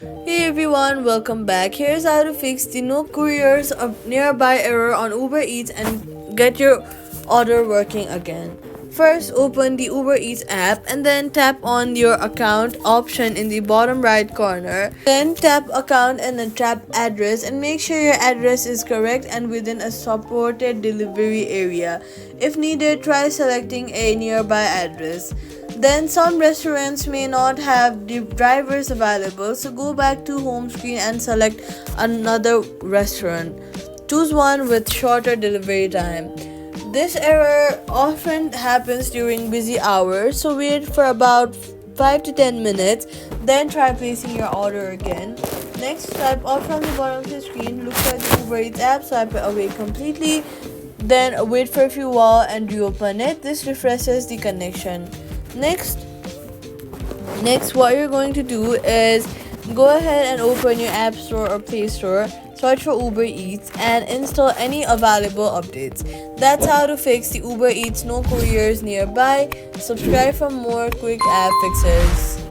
Hey everyone, welcome back. Here's how to fix the no couriers nearby error on Uber Eats and get your order working again. First, open the Uber Eats app and then tap on your account option in the bottom right corner. Then tap account and then tap address and make sure your address is correct and within a supported delivery area. If needed, try selecting a nearby address. Then some restaurants may not have the drivers available, so go back to home screen and select another restaurant. Choose one with shorter delivery time. This error often happens during busy hours, so wait for about 5 to 10 minutes, then try placing your order again. Next, swipe off from the bottom of the screen, look for the Uber Eats app, swipe it away completely, then wait for a few while and reopen it. This refreshes the connection. Next, what you're going to do is go ahead and open your app store or play store, search for Uber Eats and install any available updates. That's how to fix the Uber Eats no couriers nearby. Subscribe for more quick app fixes.